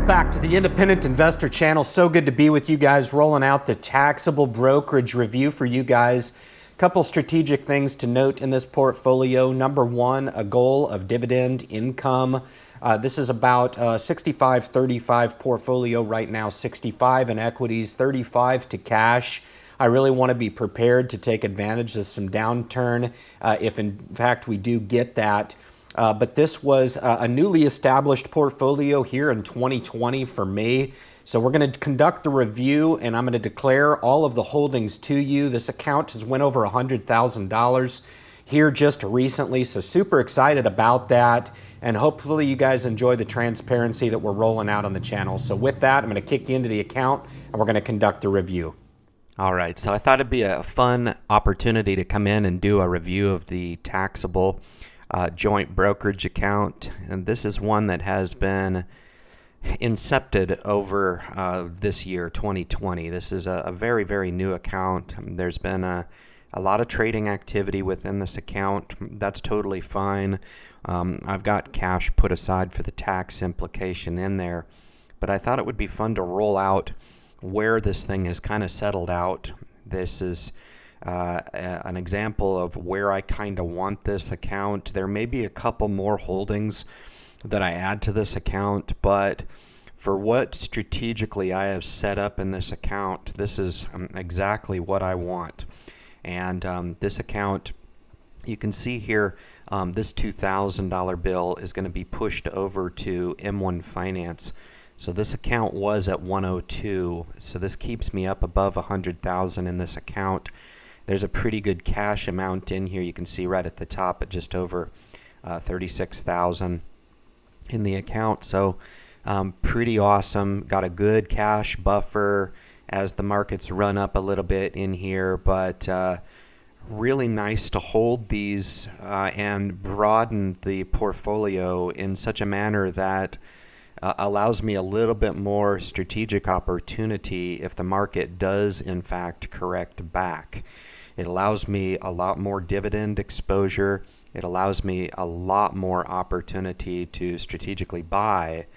Back to the Independent Investor Channel. So good to be with you guys, rolling out the taxable brokerage review for you guys. Couple strategic things to note in this portfolio. Number one, a goal of dividend income. This is about 65-35 portfolio right now, 65 in equities, 35 to cash. I really want to be prepared to take advantage of some downturn if in fact we do get that. But this was a newly established portfolio here in 2020 for me. So we're going to conduct the review and I'm going to declare all of the holdings to you. This account has went over $100,000 here just recently. So super excited about that. And hopefully you guys enjoy the transparency that we're rolling out on the channel. So with that, I'm going to kick you into the account and we're going to conduct the review. All right, so I thought it'd be a fun opportunity to come in and do a review of the taxable joint brokerage account. And this is one that has been incepted over this year, 2020. This is a very, very new account. There's been a lot of trading activity within this account. That's totally fine. I've got cash put aside for the tax implication in there, but I thought it would be fun to roll out where this thing has kind of settled out. This is an example of where I kind of want this account. There may be a couple more holdings that I add to this account, but for what strategically I have set up in this account, this is exactly what I want. And this account, you can see here, this $2,000 bill is going to be pushed over to M1 Finance. So this account was at 102, so this keeps me up above 100,000 in this account. There's a pretty good cash amount in here. You can see right at the top at just over 36,000 in the account. So pretty awesome. Got a good cash buffer as the markets run up a little bit in here, but really nice to hold these and broaden the portfolio in such a manner that allows me a little bit more strategic opportunity if the market does in fact correct back. It allows me a lot more dividend exposure. It allows me a lot more opportunity to strategically buy,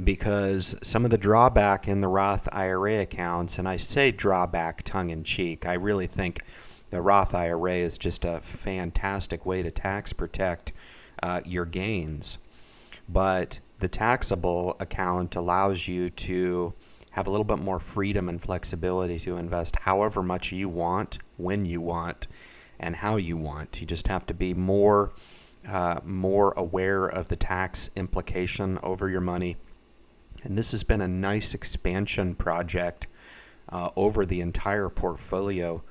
because some of the drawback in the Roth IRA accounts, and I say drawback tongue-in-cheek, I really think the Roth IRA is just a fantastic way to tax protect your gains. But the taxable account allows you to have a little bit more freedom and flexibility to invest however much you want, when you want, and how you want. You just have to be more aware of the tax implication over your money. And this has been a nice expansion project over the entire portfolio.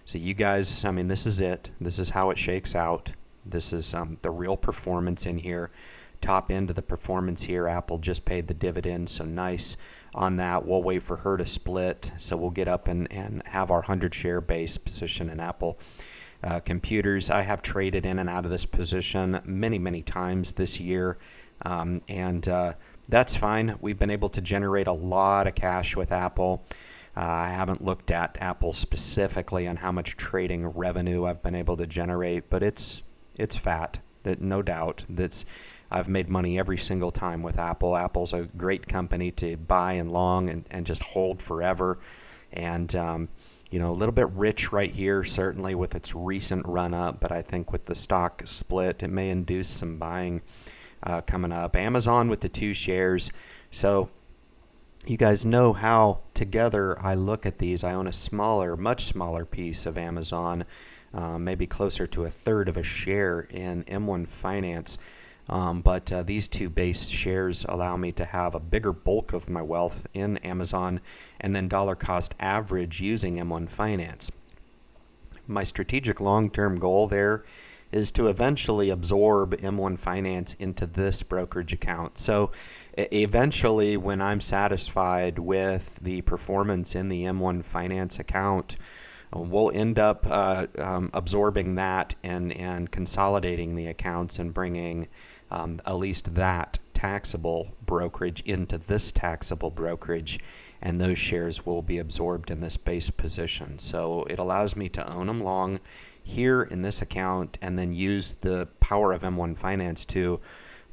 So you guys, I mean, this is it. This is how it shakes out. This is the real performance in here. Top end of the performance here. Apple just paid the dividend, so nice on that. We'll wait for her to split, so we'll get up and have our 100 share base position in Apple computers. I have traded in and out of this position many times this year, and that's fine. We've been able to generate a lot of cash with Apple. I haven't looked at Apple specifically on how much trading revenue I've been able to generate, but it's fat. That no doubt. I've made money every single time with Apple. Apple's a great company to buy and long and just hold forever. And, you know, a little bit rich right here, certainly with its recent run up. But I think with the stock split, it may induce some buying coming up. Amazon with the 2 shares. So you guys know how together I look at these. I own a much smaller piece of Amazon, maybe closer to a third of a share in M1 Finance. But these 2 base shares allow me to have a bigger bulk of my wealth in Amazon and then dollar cost average using M1 Finance. My strategic long-term goal there is to eventually absorb M1 Finance into this brokerage account. So eventually, when I'm satisfied with the performance in the M1 Finance account, we'll end up absorbing that and consolidating the accounts and bringing at least that taxable brokerage into this taxable brokerage, and those shares will be absorbed in this base position. So it allows me to own them long here in this account and then use the power of M1 Finance to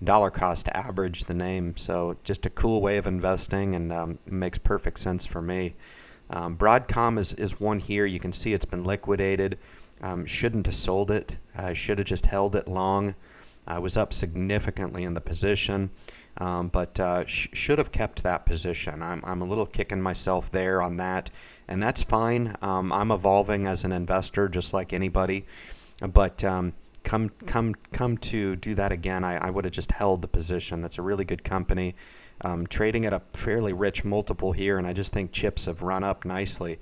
dollar cost average the name. So just a cool way of investing, and it makes perfect sense for me. Broadcom is one here. You can see it's been liquidated. Shouldn't have sold it. Should have just held it long. I was up significantly in the position, but should have kept that position. I'm a little kicking myself there on that, and that's fine. I'm evolving as an investor just like anybody, but come to do that again, I would have just held the position. That's a really good company, trading at a fairly rich multiple here, and I just think chips have run up nicely.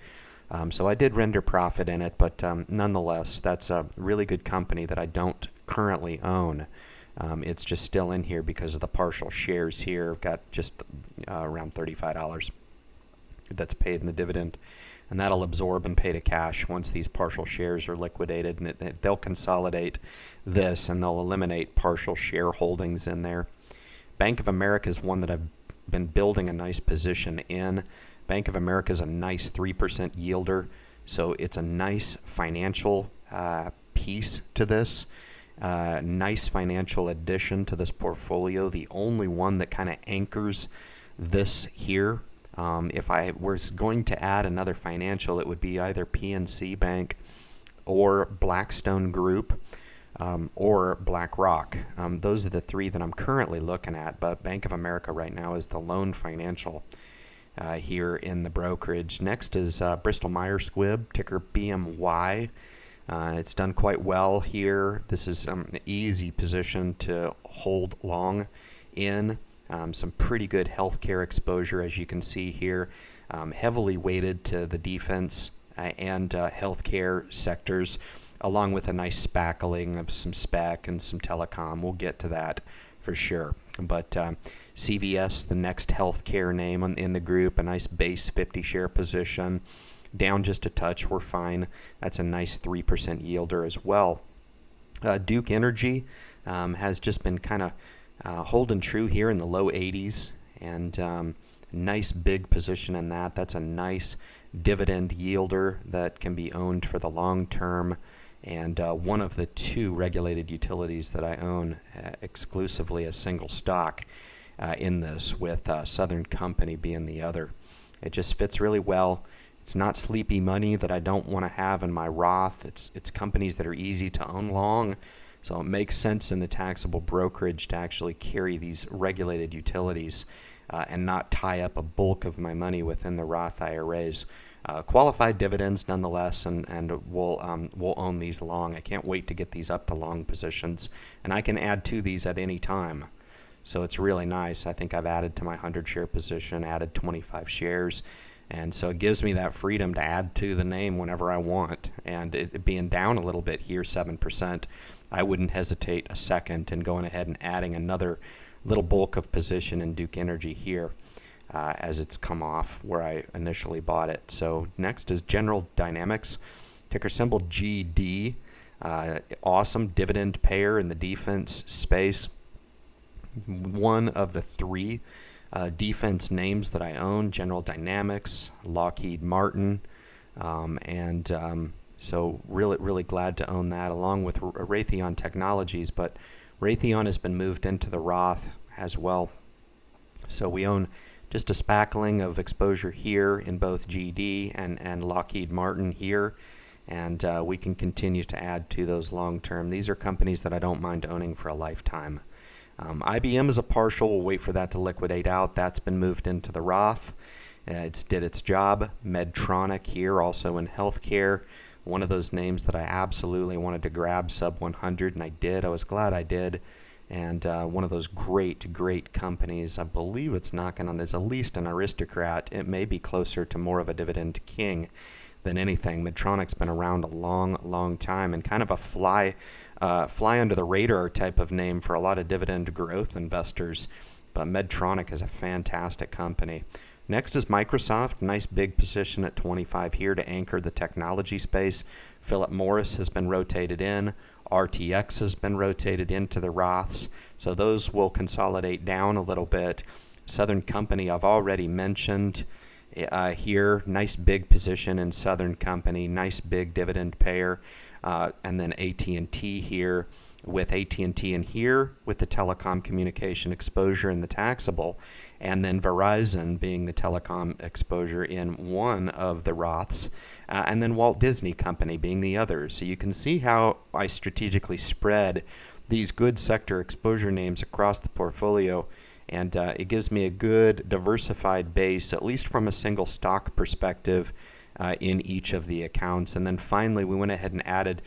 So I did render profit in it, but nonetheless, that's a really good company that I don't currently own. It's just still in here because of the partial shares here. I've got just around $35 that's paid in the dividend, and that'll absorb and pay to cash once these partial shares are liquidated, and they'll consolidate this and they'll eliminate partial shareholdings in there. Bank of America is one that I've been building a nice position in. Bank of America is a nice 3% yielder, so it's a nice financial piece to this. Nice financial addition to this portfolio. The only one that kind of anchors this here. If I was going to add another financial, it would be either PNC Bank or Blackstone Group or BlackRock. Those are the three that I'm currently looking at, but Bank of America right now is the lone financial here in the brokerage. Next is Bristol Myers Squibb, ticker BMY. It's done quite well here. This is an easy position to hold long in. Some pretty good healthcare exposure, as you can see here. Heavily weighted to the defense and healthcare sectors, along with a nice spackling of some spec and some telecom. We'll get to that for sure. But CVS, the next healthcare name in the group, a nice base 50 share position. Down just a touch, we're fine. That's a nice 3% yielder as well. Duke Energy has just been kind of holding true here in the low 80s, and nice big position in that. That's a nice dividend yielder that can be owned for the long term, and one of the two regulated utilities that I own exclusively as single stock in this, with Southern Company being the other. It just fits really well. It's not sleepy money that I don't want to have in my Roth. It's companies that are easy to own long, so it makes sense in the taxable brokerage to actually carry these regulated utilities and not tie up a bulk of my money within the Roth IRAs. Qualified dividends nonetheless, and we'll own these long. I can't wait to get these up to long positions, and I can add to these at any time. So it's really nice. I think I've added to my 100 share position, added 25 shares. And so it gives me that freedom to add to the name whenever I want. And it being down a little bit here, 7%, I wouldn't hesitate a second in going ahead and adding another little bulk of position in Duke Energy here as it's come off where I initially bought it. So next is General Dynamics, ticker symbol GD. Awesome dividend payer in the defense space. One of the three defense names that I own: General Dynamics, Lockheed Martin, so really glad to own that, along with Raytheon Technologies. But Raytheon has been moved into the Roth as well, so we own just a spackling of exposure here in both GD and Lockheed Martin here, and we can continue to add to those long term. These are companies that I don't mind owning for a lifetime. IBM is a partial. We'll wait for that to liquidate out. That's been moved into the Roth. It's did its job. Medtronic here, also in healthcare. One of those names that I absolutely wanted to grab sub 100, and I did. I was glad I did. And one of those great companies. I believe it's knocking on, there's at least an aristocrat. It may be closer to more of a dividend king than anything. Medtronic's been around a long time, and kind of a fly under the radar type of name for a lot of dividend growth investors. But Medtronic is a fantastic company. Next is Microsoft. Nice big position at 25 here to anchor the technology space. Philip Morris has been rotated in. RTX has been rotated into the Roths. So those will consolidate down a little bit. Southern Company I've already mentioned. Here, nice big position in Southern Company, nice big dividend payer. and then AT&T here with AT&T in here with the telecom communication exposure in the taxable, and then Verizon being the telecom exposure in one of the Roths, and then Walt Disney Company being the other. So you can see how I strategically spread these good sector exposure names across the portfolio, and it gives me a good diversified base, at least from a single stock perspective, in each of the accounts. And then finally, we went ahead and added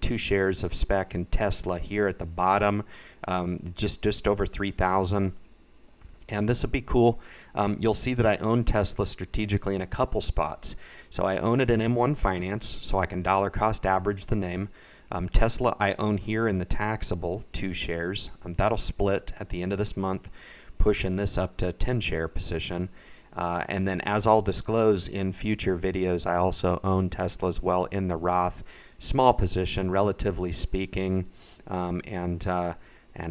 2 shares of spec in Tesla here at the bottom, just over 3,000. And this would be cool. You'll see that I own Tesla strategically in a couple spots. So I own it in M1 Finance, so I can dollar cost average the name. Tesla I own here in the taxable, 2 shares. That'll split at the end of this month, pushing this up to 10 share position. And then, as I'll disclose in future videos, I also own Tesla as well in the Roth, small position relatively speaking, and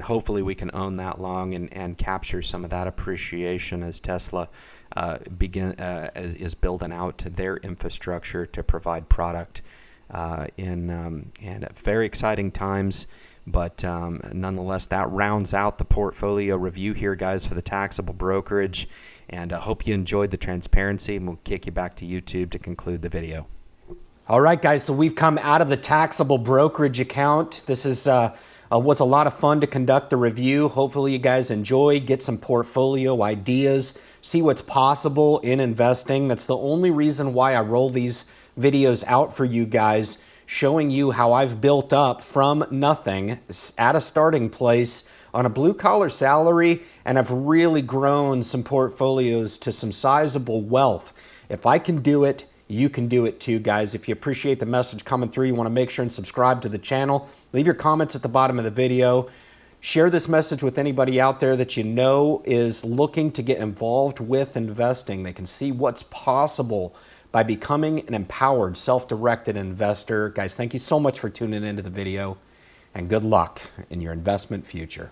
hopefully we can own that long and capture some of that appreciation as Tesla is building out their infrastructure to provide product in very exciting times. But nonetheless, that rounds out the portfolio review here, guys, for the taxable brokerage. And I hope you enjoyed the transparency, and we'll kick you back to YouTube to conclude the video. All right, guys, so we've come out of the taxable brokerage account. This is was a lot of fun to conduct the review. Hopefully you guys enjoy, get some portfolio ideas, see what's possible in investing. That's the only reason why I roll these videos out for you guys, showing you how I've built up from nothing at a starting place on a blue-collar salary, and I've really grown some portfolios to some sizable wealth. If I can do it, you can do it too, guys. If you appreciate the message coming through, you want to make sure and subscribe to the channel. Leave your comments at the bottom of the video. Share this message with anybody out there that you know is looking to get involved with investing. They can see what's possible by becoming an empowered, self-directed investor. Guys, thank you so much for tuning into the video, and good luck in your investment future.